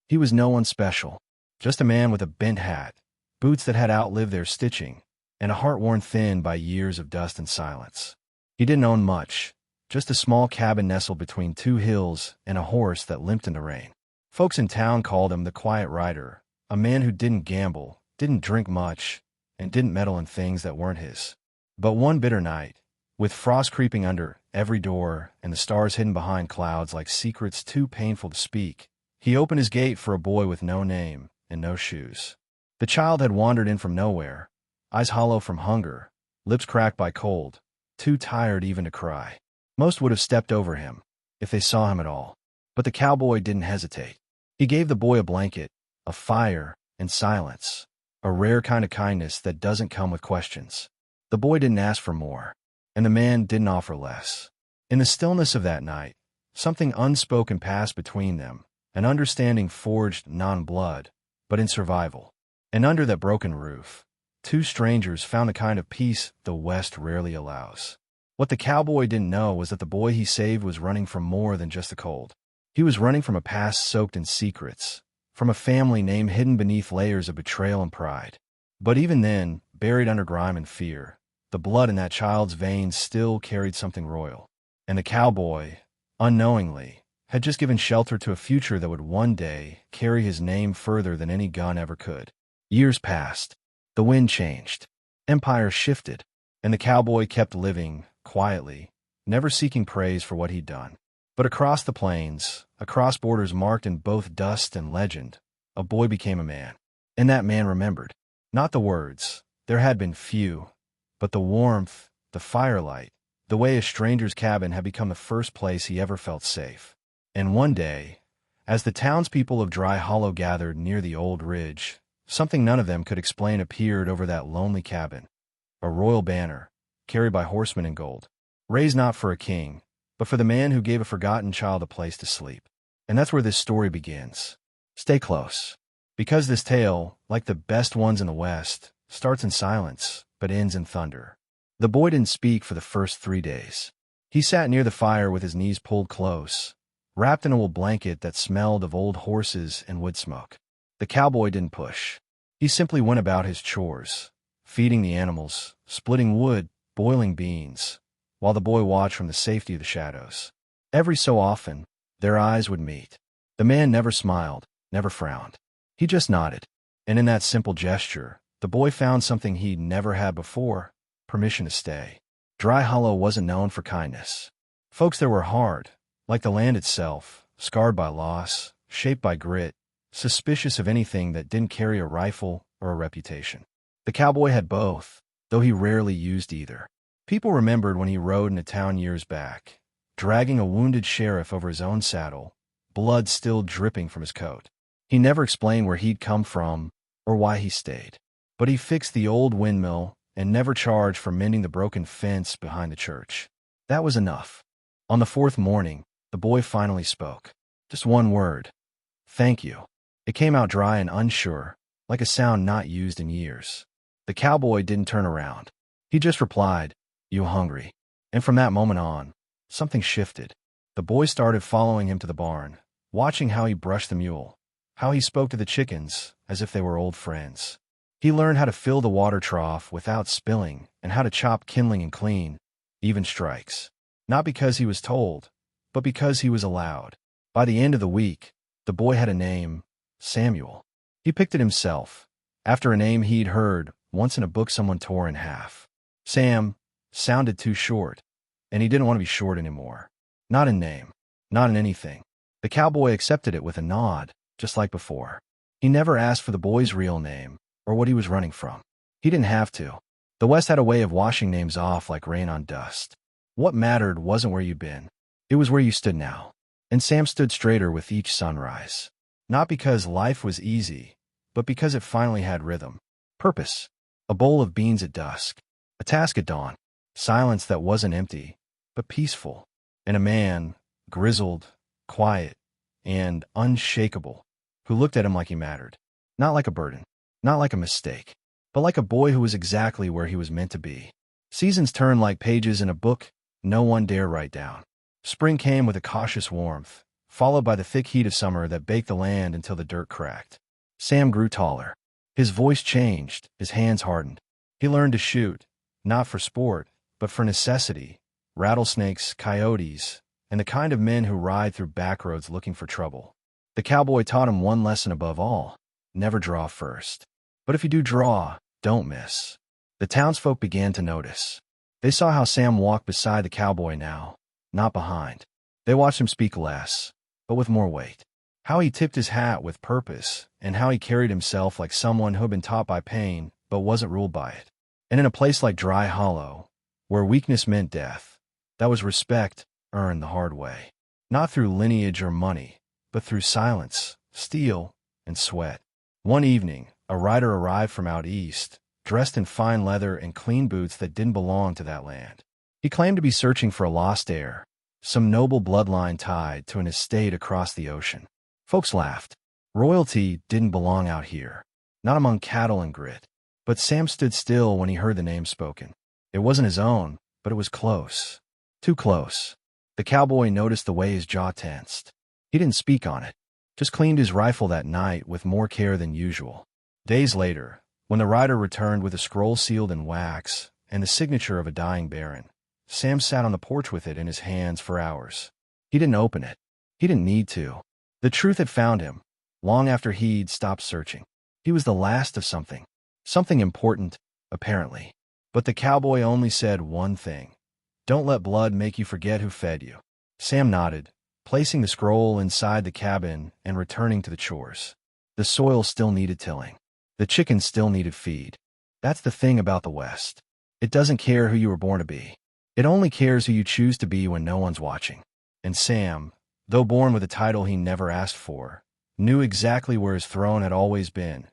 He was no one special, just a man with a bent hat, boots that had outlived their stitching, and a heart worn thin by years of dust and silence. He didn't own much, just a small cabin nestled between two hills and a horse that limped in the rain. Folks in town called him the Quiet Rider, a man who didn't gamble, didn't drink much, and didn't meddle in things that weren't his. But one bitter night, with frost creeping under every door and the stars hidden behind clouds like secrets too painful to speak, he opened his gate for a boy with no name and no shoes. The child had wandered in from nowhere, eyes hollow from hunger, lips cracked by cold, too tired even to cry. Most would have stepped over him, if they saw him at all. But the cowboy didn't hesitate. He gave the boy a blanket, a fire, and silence, a rare kind of kindness that doesn't come with questions. The boy didn't ask for more, and the man didn't offer less. In the stillness of that night, something unspoken passed between them, an understanding forged non-blood, but in survival. And under that broken roof, two strangers found the kind of peace the West rarely allows. What the cowboy didn't know was that the boy he saved was running from more than just the cold. He was running from a past soaked in secrets, from a family name hidden beneath layers of betrayal and pride. But even then, buried under grime and fear, the blood in that child's veins still carried something royal. And the cowboy, unknowingly, had just given shelter to a future that would one day carry his name further than any gun ever could. Years passed. The wind changed. Empires shifted. And the cowboy kept living, quietly, never seeking praise for what he'd done. But across the plains, across borders marked in both dust and legend, a boy became a man. And that man remembered. Not the words. There had been few. But the warmth, the firelight, the way a stranger's cabin had become the first place he ever felt safe. And one day, as the townspeople of Dry Hollow gathered near the old ridge, something none of them could explain appeared over that lonely cabin. A royal banner, carried by horsemen in gold, raised not for a king, but for the man who gave a forgotten child a place to sleep. And that's where this story begins. Stay close, because this tale, like the best ones in the West, starts in silence, but ends in thunder. The boy didn't speak for the first 3 days. He sat near the fire with his knees pulled close, wrapped in a wool blanket that smelled of old horses and wood smoke. The cowboy didn't push. He simply went about his chores, feeding the animals, splitting wood, boiling beans, while the boy watched from the safety of the shadows. Every so often, their eyes would meet. The man never smiled, never frowned. He just nodded. And in that simple gesture, the boy found something he'd never had before: permission to stay. Dry Hollow wasn't known for kindness. Folks there were hard, like the land itself, scarred by loss, shaped by grit, suspicious of anything that didn't carry a rifle or a reputation. The cowboy had both, though he rarely used either. People remembered when he rode into town years back, dragging a wounded sheriff over his own saddle, blood still dripping from his coat. He never explained where he'd come from or why he stayed. But he fixed the old windmill and never charged for mending the broken fence behind the church. That was enough. On the 4th morning, the boy finally spoke. Just one word. Thank you. It came out dry and unsure, like a sound not used in years. The cowboy didn't turn around. He just replied, "You hungry?" And from that moment on, something shifted. The boy started following him to the barn, watching how he brushed the mule, how he spoke to the chickens as if they were old friends. He learned how to fill the water trough without spilling and how to chop kindling and clean, even strikes. Not because he was told, but because he was allowed. By the end of the week, the boy had a name: Samuel. He picked it himself, after a name he'd heard once in a book someone tore in half. Sam sounded too short, and he didn't want to be short anymore. Not in name, not in anything. The cowboy accepted it with a nod, just like before. He never asked for the boy's real name or what he was running from. He didn't have to. The West had a way of washing names off like rain on dust. What mattered wasn't where you'd been. It was where you stood now. And Sam stood straighter with each sunrise. Not because life was easy, but because it finally had rhythm. Purpose. A bowl of beans at dusk. A task at dawn. Silence that wasn't empty, but peaceful. And a man, grizzled, quiet, and unshakable, who looked at him like he mattered. Not like a burden. Not like a mistake. But like a boy who was exactly where he was meant to be. Seasons turned like pages in a book no one dare write down. Spring came with a cautious warmth, followed by the thick heat of summer that baked the land until the dirt cracked. Sam grew taller. His voice changed, his hands hardened. He learned to shoot, not for sport, but for necessity, rattlesnakes, coyotes, and the kind of men who ride through backroads looking for trouble. The cowboy taught him one lesson above all: never draw first. But if you do draw, don't miss. The townsfolk began to notice. They saw how Sam walked beside the cowboy now, not behind. They watched him speak less, but with more weight. How he tipped his hat with purpose, and how he carried himself like someone who had been taught by pain, but wasn't ruled by it. And in a place like Dry Hollow, where weakness meant death, that was respect earned the hard way. Not through lineage or money, but through silence, steel, and sweat. One evening, a rider arrived from out east, dressed in fine leather and clean boots that didn't belong to that land. He claimed to be searching for a lost heir, some noble bloodline tied to an estate across the ocean. Folks laughed. Royalty didn't belong out here, not among cattle and grit. But Sam stood still when he heard the name spoken. It wasn't his own, but it was close. Too close. The cowboy noticed the way his jaw tensed. He didn't speak on it, just cleaned his rifle that night with more care than usual. Days later, when the rider returned with a scroll sealed in wax and the signature of a dying baron, Sam sat on the porch with it in his hands for hours. He didn't open it. He didn't need to. The truth had found him, long after he'd stopped searching. He was the last of something. Something important, apparently. But the cowboy only said one thing: "Don't let blood make you forget who fed you." Sam nodded, placing the scroll inside the cabin and returning to the chores. The soil still needed tilling. The chickens still needed feed. That's the thing about the West. It doesn't care who you were born to be. It only cares who you choose to be when no one's watching. And Sam, though born with a title he never asked for, knew exactly where his throne had always been,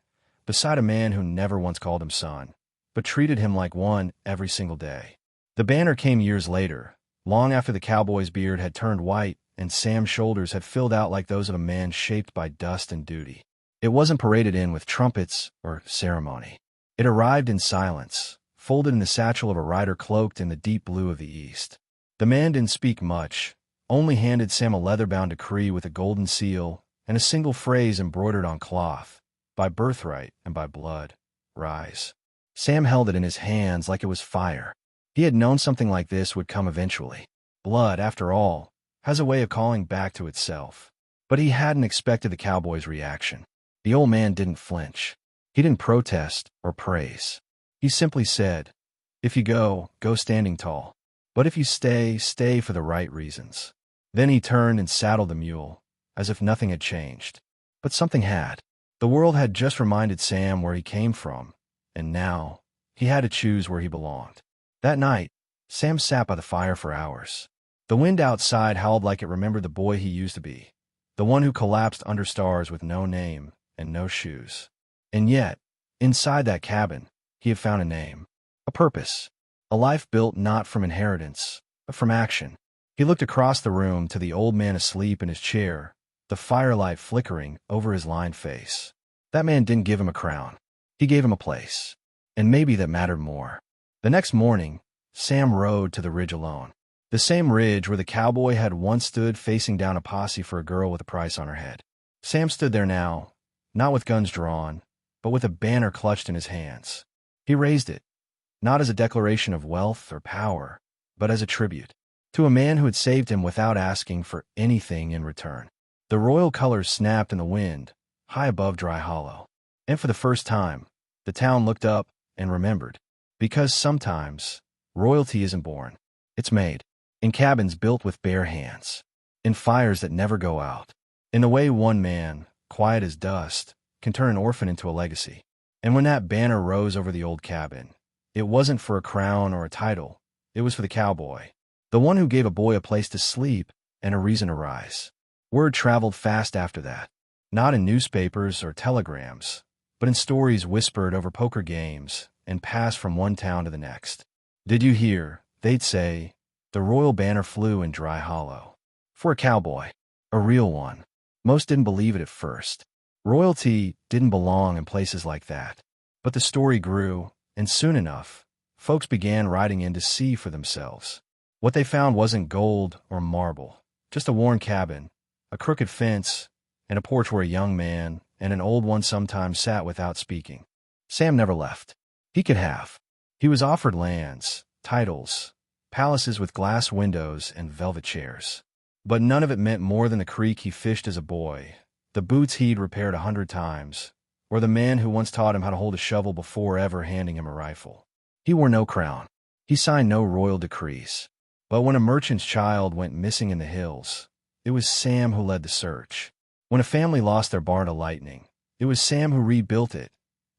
beside a man who never once called him son, but treated him like one every single day. The banner came years later, long after the cowboy's beard had turned white and Sam's shoulders had filled out like those of a man shaped by dust and duty. It wasn't paraded in with trumpets or ceremony. It arrived in silence, folded in the satchel of a rider cloaked in the deep blue of the East. The man didn't speak much, only handed Sam a leather-bound decree with a golden seal and a single phrase embroidered on cloth: "By birthright and by blood, rise." Sam held it in his hands like it was fire. He had known something like this would come eventually. Blood, after all, has a way of calling back to itself. But he hadn't expected the cowboy's reaction. The old man didn't flinch. He didn't protest or praise. He simply said, "If you go, go standing tall. But if you stay, stay for the right reasons." Then he turned and saddled the mule, as if nothing had changed. But something had. The world had just reminded Sam where he came from, and now he had to choose where he belonged. That night, Sam sat by the fire for hours. The wind outside howled like it remembered the boy he used to be, the one who collapsed under stars with no name and no shoes. And yet, inside that cabin, he had found a name, a purpose, a life built not from inheritance, but from action. He looked across the room to the old man asleep in his chair, the firelight flickering over his lined face. That man didn't give him a crown. He gave him a place. And maybe that mattered more. The next morning, Sam rode to the ridge alone. The same ridge where the cowboy had once stood facing down a posse for a girl with a price on her head. Sam stood there now, not with guns drawn, but with a banner clutched in his hands. He raised it, not as a declaration of wealth or power, but as a tribute to a man who had saved him without asking for anything in return. The royal colors snapped in the wind, high above Dry Hollow. And for the first time, the town looked up and remembered. Because sometimes, royalty isn't born. It's made. In cabins built with bare hands. In fires that never go out. In the way one man, quiet as dust, can turn an orphan into a legacy. And when that banner rose over the old cabin, it wasn't for a crown or a title. It was for the cowboy. The one who gave a boy a place to sleep and a reason to rise. Word traveled fast after that. Not in newspapers or telegrams, but in stories whispered over poker games and passed from one town to the next. "Did you hear?" they'd say. "The royal banner flew in Dry Hollow." For a cowboy. A real one. Most didn't believe it at first. Royalty didn't belong in places like that. But the story grew, and soon enough, folks began riding in to see for themselves. What they found wasn't gold or marble, just a worn cabin, a crooked fence, and a porch where a young man and an old one sometimes sat without speaking. Sam never left. He could have. He was offered lands, titles, palaces with glass windows and velvet chairs. But none of it meant more than the creek he fished as a boy, the boots he'd repaired 100 times, or the man who once taught him how to hold a shovel before ever handing him a rifle. He wore no crown. He signed no royal decrees. But when a merchant's child went missing in the hills, it was Sam who led the search. When a family lost their barn to lightning, it was Sam who rebuilt it,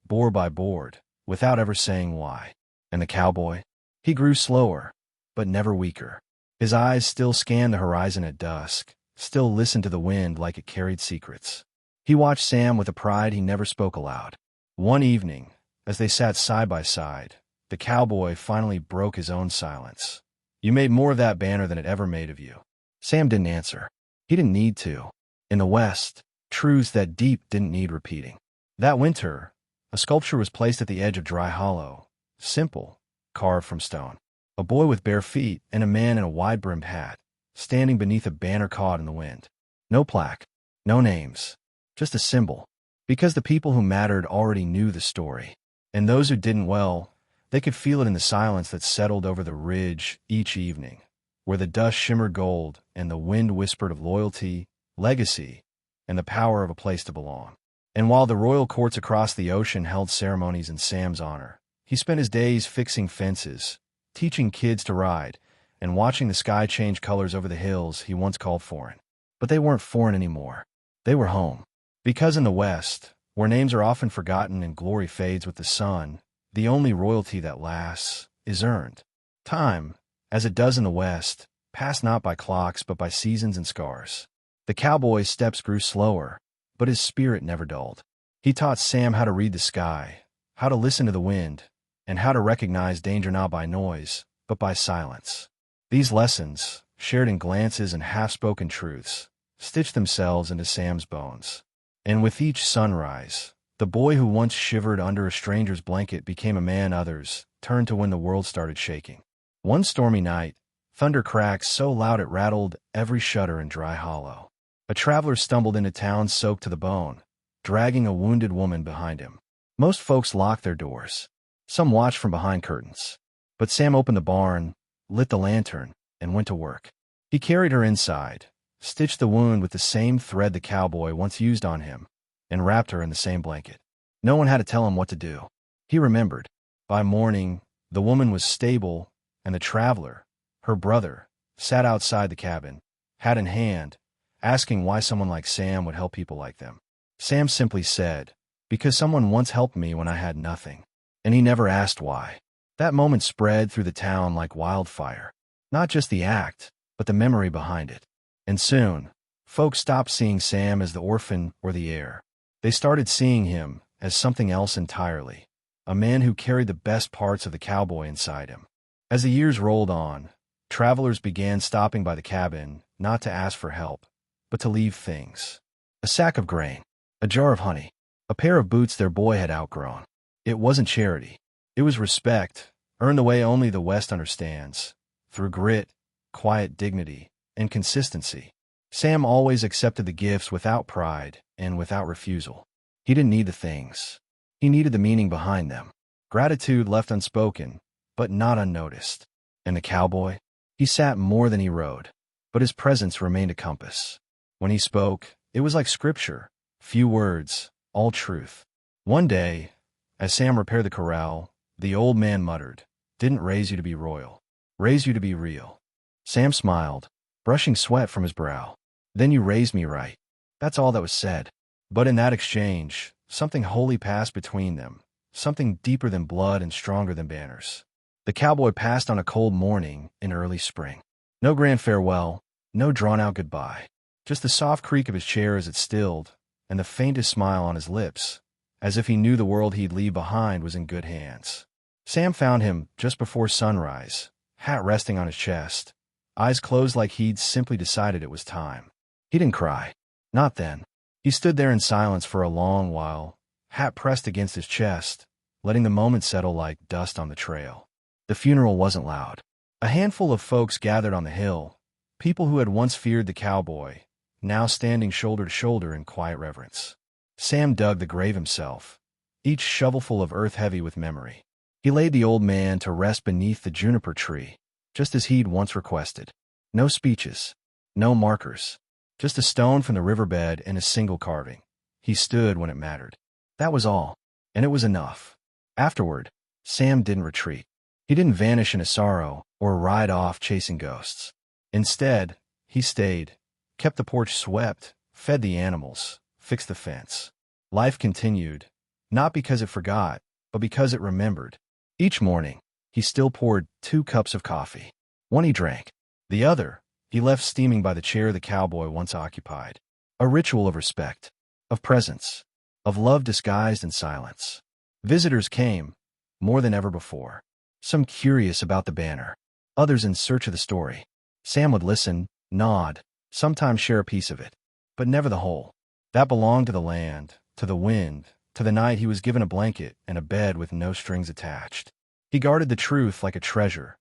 board by board, without ever saying why. And the cowboy? He grew slower, but never weaker. His eyes still scanned the horizon at dusk, still listened to the wind like it carried secrets. He watched Sam with a pride he never spoke aloud. One evening, as they sat side by side, the cowboy finally broke his own silence. "You made more of that banner than it ever made of you." Sam didn't answer. He didn't need to. In the West, truths that deep didn't need repeating. That winter, a sculpture was placed at the edge of Dry Hollow, simple, carved from stone. A boy with bare feet and a man in a wide-brimmed hat, standing beneath a banner caught in the wind. No plaque, no names, just a symbol. Because the people who mattered already knew the story. And those who didn't, well, they could feel it in the silence that settled over the ridge each evening, where the dust shimmered gold and the wind whispered of loyalty, legacy, and the power of a place to belong. And while the royal courts across the ocean held ceremonies in Sam's honor, he spent his days fixing fences, teaching kids to ride, and watching the sky change colors over the hills he once called foreign. But they weren't foreign anymore. They were home. Because in the West, where names are often forgotten and glory fades with the sun, the only royalty that lasts is earned. Time, as it does in the West, passed not by clocks but by seasons and scars. The cowboy's steps grew slower, but his spirit never dulled. He taught Sam how to read the sky, how to listen to the wind, and how to recognize danger not by noise, but by silence. These lessons, shared in glances and half-spoken truths, stitched themselves into Sam's bones. And with each sunrise, the boy who once shivered under a stranger's blanket became a man others turned to when the world started shaking. One stormy night, thunder cracked so loud it rattled every shutter in Dry Hollow. A traveler stumbled into town soaked to the bone, dragging a wounded woman behind him. Most folks locked their doors. Some watched from behind curtains. But Sam opened the barn, lit the lantern, and went to work. He carried her inside, stitched the wound with the same thread the cowboy once used on him, and wrapped her in the same blanket. No one had to tell him what to do. He remembered. By morning, the woman was stable, and the traveler, her brother, sat outside the cabin, hat in hand, asking why someone like Sam would help people like them. Sam simply said, "Because someone once helped me when I had nothing." And he never asked why. That moment spread through the town like wildfire. Not just the act, but the memory behind it. And soon, folks stopped seeing Sam as the orphan or the heir. They started seeing him as something else entirely, a man who carried the best parts of the cowboy inside him. As the years rolled on, travelers began stopping by the cabin, not to ask for help, but to leave things. A sack of grain, a jar of honey, a pair of boots their boy had outgrown. It wasn't charity. It was respect, earned the way only the West understands, through grit, quiet dignity, and consistency. Sam always accepted the gifts without pride and without refusal. He didn't need the things. He needed the meaning behind them. Gratitude left unspoken, but not unnoticed. And the cowboy? He sat more than he rode, but his presence remained a compass. When he spoke, it was like scripture, few words, all truth. One day, as Sam repaired the corral, the old man muttered, "Didn't raise you to be royal. Raise you to be real." Sam smiled, brushing sweat from his brow. "Then you raised me right." That's all that was said. But in that exchange, something holy passed between them, something deeper than blood and stronger than banners. The cowboy passed on a cold morning in early spring. No grand farewell, no drawn-out goodbye. Just the soft creak of his chair as it stilled, and the faintest smile on his lips, as if he knew the world he'd leave behind was in good hands. Sam found him just before sunrise, hat resting on his chest, eyes closed like he'd simply decided it was time. He didn't cry. Not then. He stood there in silence for a long while, hat pressed against his chest, letting the moment settle like dust on the trail. The funeral wasn't loud. A handful of folks gathered on the hill, people who had once feared the cowboy, now standing shoulder to shoulder in quiet reverence. Sam dug the grave himself, each shovelful of earth heavy with memory. He laid the old man to rest beneath the juniper tree, just as he'd once requested. No speeches, no markers, just a stone from the riverbed and a single carving. He stood when it mattered. That was all, and it was enough. Afterward, Sam didn't retreat. He didn't vanish into sorrow or ride off chasing ghosts. Instead, he stayed, kept the porch swept, fed the animals, fixed the fence. Life continued, not because it forgot, but because it remembered. Each morning, he still poured 2 cups of coffee. One he drank. The other, he left steaming by the chair the cowboy once occupied. A ritual of respect, of presence, of love disguised in silence. Visitors came, more than ever before. Some curious about the banner, others in search of the story. Sam would listen, nod, sometimes share a piece of it, but never the whole. That belonged to the land, to the wind, to the night he was given a blanket and a bed with no strings attached. He guarded the truth like a treasure,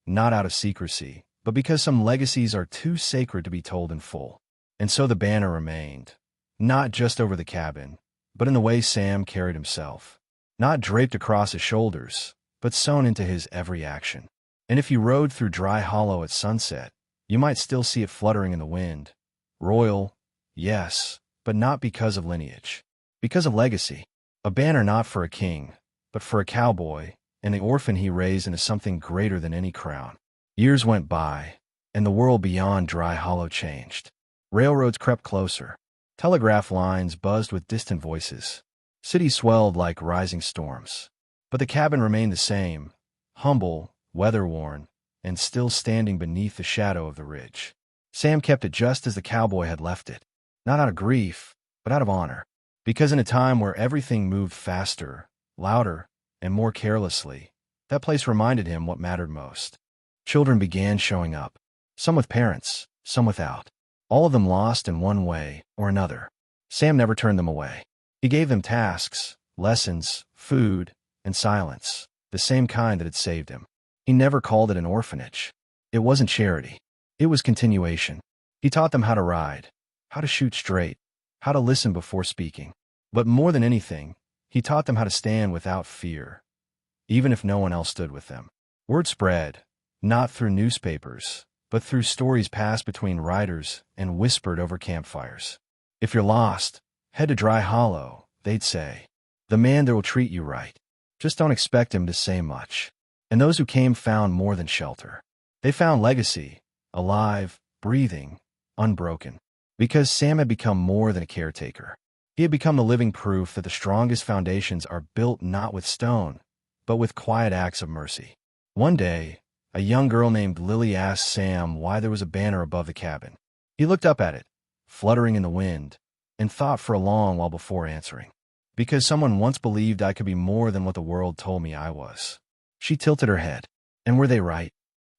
not out of secrecy, but because some legacies are too sacred to be told in full. And so the banner remained, not just over the cabin, but in the way Sam carried himself. Not draped across his shoulders, but sewn into his every action. And if you rode through Dry Hollow at sunset, you might still see it fluttering in the wind. Royal, yes, but not because of lineage. Because of legacy. A banner not for a king, but for a cowboy, and the orphan he raised into something greater than any crown. Years went by, and the world beyond Dry Hollow changed. Railroads crept closer. Telegraph lines buzzed with distant voices. Cities swelled like rising storms. But the cabin remained the same, humble, weather-worn, and still standing beneath the shadow of the ridge. Sam kept it just as the cowboy had left it, not out of grief, but out of honor. Because in a time where everything moved faster, louder, and more carelessly, that place reminded him what mattered most. Children began showing up, some with parents, some without, all of them lost in one way or another. Sam never turned them away. He gave them tasks, lessons, food, and silence, the same kind that had saved him. He never called it an orphanage. It wasn't charity. It was continuation. He taught them how to ride, how to shoot straight, how to listen before speaking. But more than anything, he taught them how to stand without fear, even if no one else stood with them. Word spread, not through newspapers, but through stories passed between riders and whispered over campfires. If you're lost, head to Dry Hollow, they'd say. The man there will treat you right. Just don't expect him to say much. And those who came found more than shelter. They found legacy, alive, breathing, unbroken. Because Sam had become more than a caretaker. He had become the living proof that the strongest foundations are built not with stone, but with quiet acts of mercy. One day, a young girl named Lily asked Sam why there was a banner above the cabin. He looked up at it, fluttering in the wind, and thought for a long while before answering. Because someone once believed I could be more than what the world told me I was. She tilted her head. And were they right?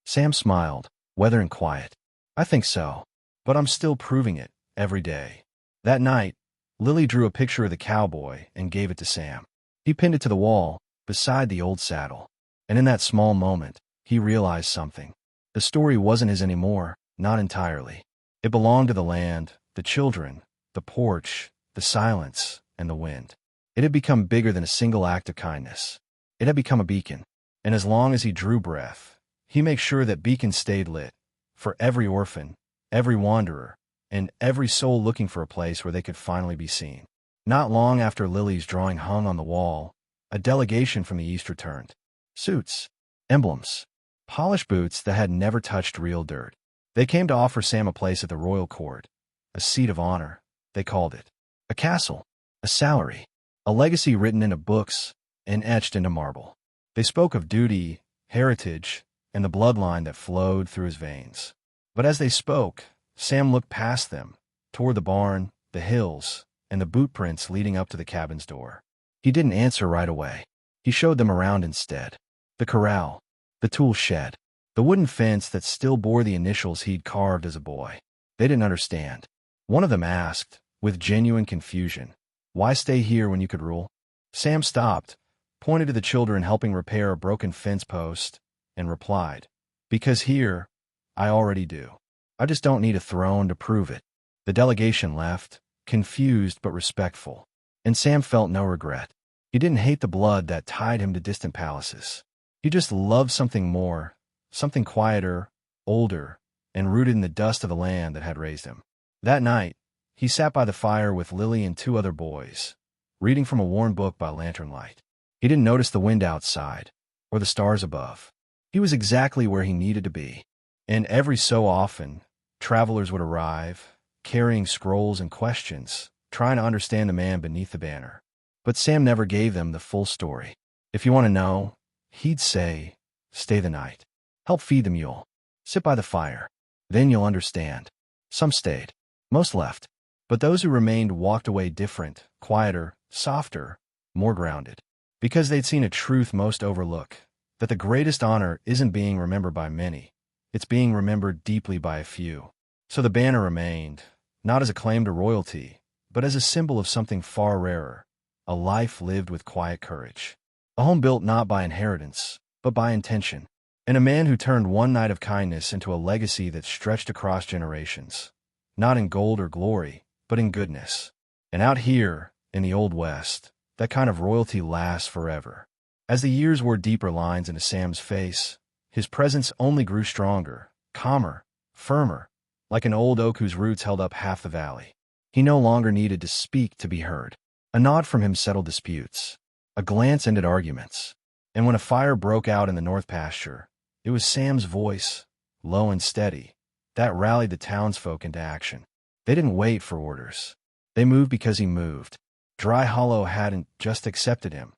Sam smiled, weather and quiet. I think so. But I'm still proving it, every day. That night, Lily drew a picture of the cowboy and gave it to Sam. He pinned it to the wall, beside the old saddle. And in that small moment, he realized something. The story wasn't his anymore, not entirely. It belonged to the land, the children, the porch, the silence, and the wind. It had become bigger than a single act of kindness. It had become a beacon. And as long as he drew breath, he made sure that beacon stayed lit, for every orphan, every wanderer, and every soul looking for a place where they could finally be seen. Not long after Lily's drawing hung on the wall, a delegation from the East returned. Suits, emblems, polished boots that had never touched real dirt. They came to offer Sam a place at the royal court, a seat of honor, they called it, a castle, a salary, a legacy written into books and etched into marble. They spoke of duty, heritage, and the bloodline that flowed through his veins. But as they spoke, Sam looked past them, toward the barn, the hills, and the boot prints leading up to the cabin's door. He didn't answer right away. He showed them around instead. The corral, the tool shed, the wooden fence that still bore the initials he'd carved as a boy. They didn't understand. One of them asked, with genuine confusion, "Why stay here when you could rule?" Sam stopped, pointed to the children helping repair a broken fence post, and replied, "Because here, I already do. I just don't need a throne to prove it." The delegation left, confused but respectful. And Sam felt no regret. He didn't hate the blood that tied him to distant palaces. He just loved something more, something quieter, older, and rooted in the dust of the land that had raised him. That night, he sat by the fire with Lily and two other boys, reading from a worn book by lantern light. He didn't notice the wind outside, or the stars above. He was exactly where he needed to be. And every so often, travelers would arrive, carrying scrolls and questions, trying to understand the man beneath the banner. But Sam never gave them the full story. If you want to know, he'd say, stay the night. Help feed the mule. Sit by the fire. Then you'll understand. Some stayed. Most left. But those who remained walked away different, quieter, softer, more grounded. Because they'd seen a truth most overlook, that the greatest honor isn't being remembered by many. It's being remembered deeply by a few. So the banner remained, not as a claim to royalty, but as a symbol of something far rarer, a life lived with quiet courage. A home built not by inheritance, but by intention. And a man who turned one night of kindness into a legacy that stretched across generations, not in gold or glory, but in goodness. And out here, in the Old West, that kind of royalty lasts forever. As the years wore deeper lines into Sam's face, his presence only grew stronger, calmer, firmer, like an old oak whose roots held up half the valley. He no longer needed to speak to be heard. A nod from him settled disputes. A glance ended arguments. And when a fire broke out in the north pasture, it was Sam's voice, low and steady, that rallied the townsfolk into action. They didn't wait for orders. They moved because he moved. Dry Hollow hadn't just accepted him.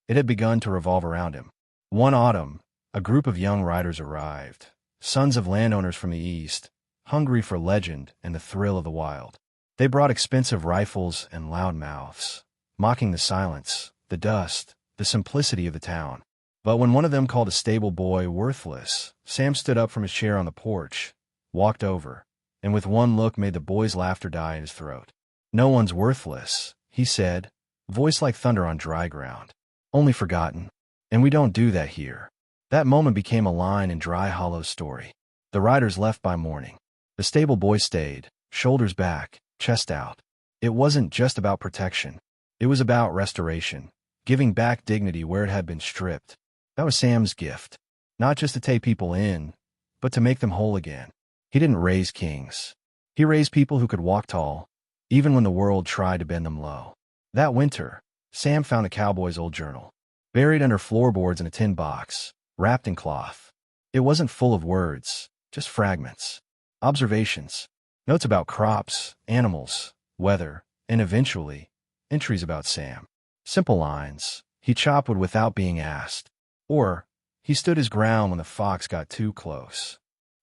It had begun to revolve around him. One autumn, a group of young riders arrived, sons of landowners from the east, hungry for legend and the thrill of the wild. They brought expensive rifles and loud mouths, mocking the silence, the dust, the simplicity of the town. But when one of them called a stable boy worthless, Sam stood up from his chair on the porch, walked over, and with one look made the boy's laughter die in his throat. No one's worthless, he said, voice like thunder on dry ground. Only forgotten. And we don't do that here. That moment became a line in Dry Hollow's story. The riders left by morning. The stable boy stayed, shoulders back, chest out. It wasn't just about protection. It was about restoration, giving back dignity where it had been stripped. That was Sam's gift. Not just to take people in, but to make them whole again. He didn't raise kings. He raised people who could walk tall, even when the world tried to bend them low. That winter, Sam found the cowboy's old journal, buried under floorboards in a tin box, wrapped in cloth. It wasn't full of words, just fragments, observations, notes about crops, animals, weather, and eventually, entries about Sam. Simple lines. He chopped wood without being asked. Or, he stood his ground when the fox got too close.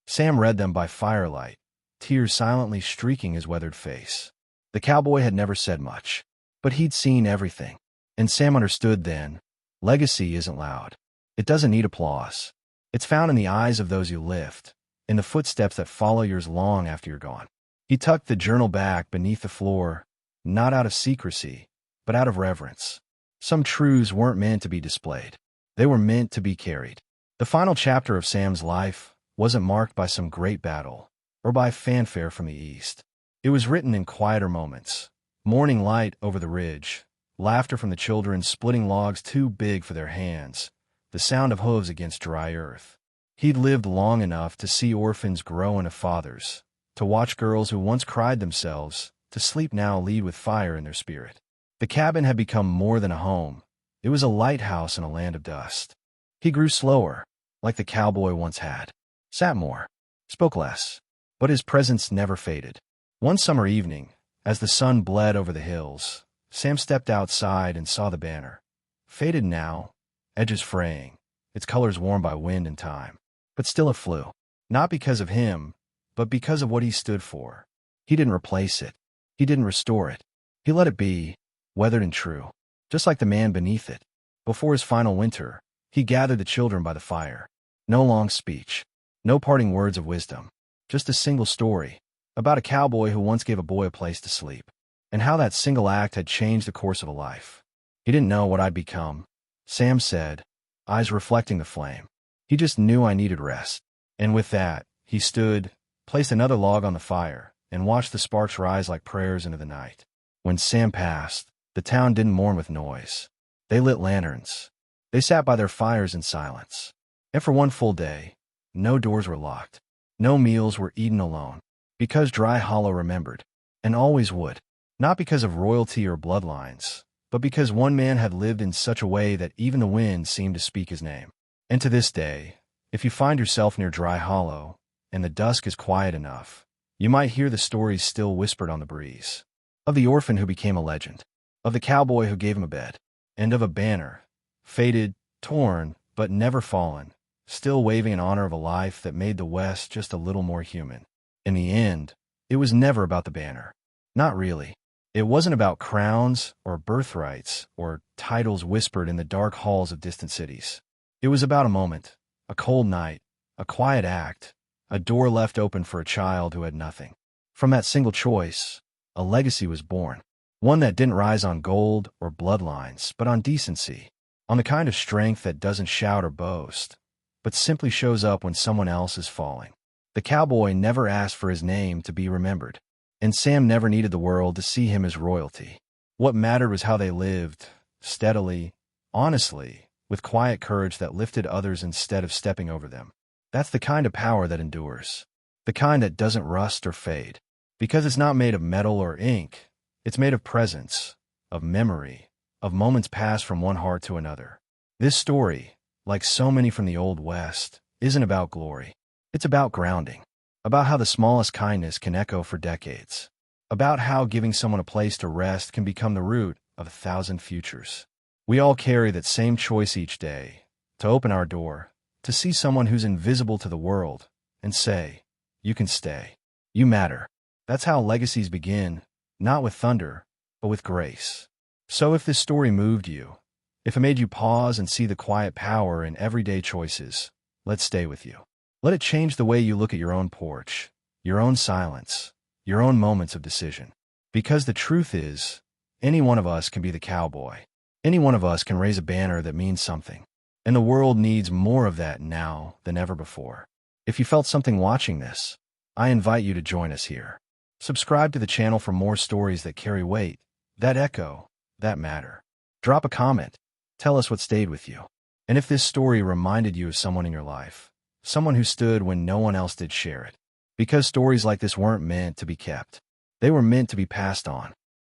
Sam read them by firelight, tears silently streaking his weathered face. The cowboy had never said much, but he'd seen everything. And Sam understood then, legacy isn't loud. It doesn't need applause. It's found in the eyes of those you lift, in the footsteps that follow yours long after you're gone. He tucked the journal back beneath the floor, not out of secrecy, but out of reverence. Some truths weren't meant to be displayed. They were meant to be carried. The final chapter of Sam's life wasn't marked by some great battle or by fanfare from the east. It was written in quieter moments. Morning light over the ridge, laughter from the children splitting logs too big for their hands, the sound of hooves against dry earth. He'd lived long enough to see orphans grow into fathers, to watch girls who once cried themselves to sleep now lead with fire in their spirit. The cabin had become more than a home. It was a lighthouse in a land of dust. He grew slower, like the cowboy once had. Sat more, spoke less, but his presence never faded. One summer evening, as the sun bled over the hills, Sam stepped outside and saw the banner. Faded now, edges fraying, its colors worn by wind and time. But still it flew. Not because of him, but because of what he stood for. He didn't replace it. He didn't restore it. He let it be, weathered and true, just like the man beneath it. Before his final winter, he gathered the children by the fire. No long speech, no parting words of wisdom, just a single story about a cowboy who once gave a boy a place to sleep, and how that single act had changed the course of a life. He didn't know what I'd become, Sam said, eyes reflecting the flame. He just knew I needed rest. And with that, he stood, placed another log on the fire, and watched the sparks rise like prayers into the night. When Sam passed, the town didn't mourn with noise. They lit lanterns. They sat by their fires in silence. And for one full day, no doors were locked. No meals were eaten alone. Because Dry Hollow remembered, and always would. Not because of royalty or bloodlines, but because one man had lived in such a way that even the wind seemed to speak his name. And to this day, if you find yourself near Dry Hollow, and the dusk is quiet enough, you might hear the stories still whispered on the breeze. Of the orphan who became a legend. Of the cowboy who gave him a bed. And of a banner, faded, torn, but never fallen, still waving in honor of a life that made the West just a little more human. In the end, it was never about the banner. Not really. It wasn't about crowns or birthrights or titles whispered in the dark halls of distant cities. It was about a moment, a cold night, a quiet act, a door left open for a child who had nothing. From that single choice, a legacy was born. One that didn't rise on gold or bloodlines, but on decency, on the kind of strength that doesn't shout or boast, but simply shows up when someone else is falling. The cowboy never asked for his name to be remembered, and Sam never needed the world to see him as royalty. What mattered was how they lived, steadily, honestly, with quiet courage that lifted others instead of stepping over them. That's the kind of power that endures, the kind that doesn't rust or fade, because it's not made of metal or ink. It's made of presence, of memory, of moments passed from one heart to another. This story, like so many from the Old West, isn't about glory. It's about grounding, about how the smallest kindness can echo for decades, about how giving someone a place to rest can become the root of 1,000 futures. We all carry that same choice each day, to open our door, to see someone who's invisible to the world, and say, "You can stay. You matter." That's how legacies begin. Not with thunder, but with grace. So if this story moved you, if it made you pause and see the quiet power in everyday choices, let's stay with you. Let it change the way you look at your own porch, your own silence, your own moments of decision. Because the truth is, any one of us can be the cowboy. Any one of us can raise a banner that means something. And the world needs more of that now than ever before. If you felt something watching this, I invite you to join us here. Subscribe to the channel for more stories that carry weight, that echo, that matter. Drop a comment. Tell us what stayed with you. And if this story reminded you of someone in your life, someone who stood when no one else did, share it. Because stories like this weren't meant to be kept. They were meant to be passed on.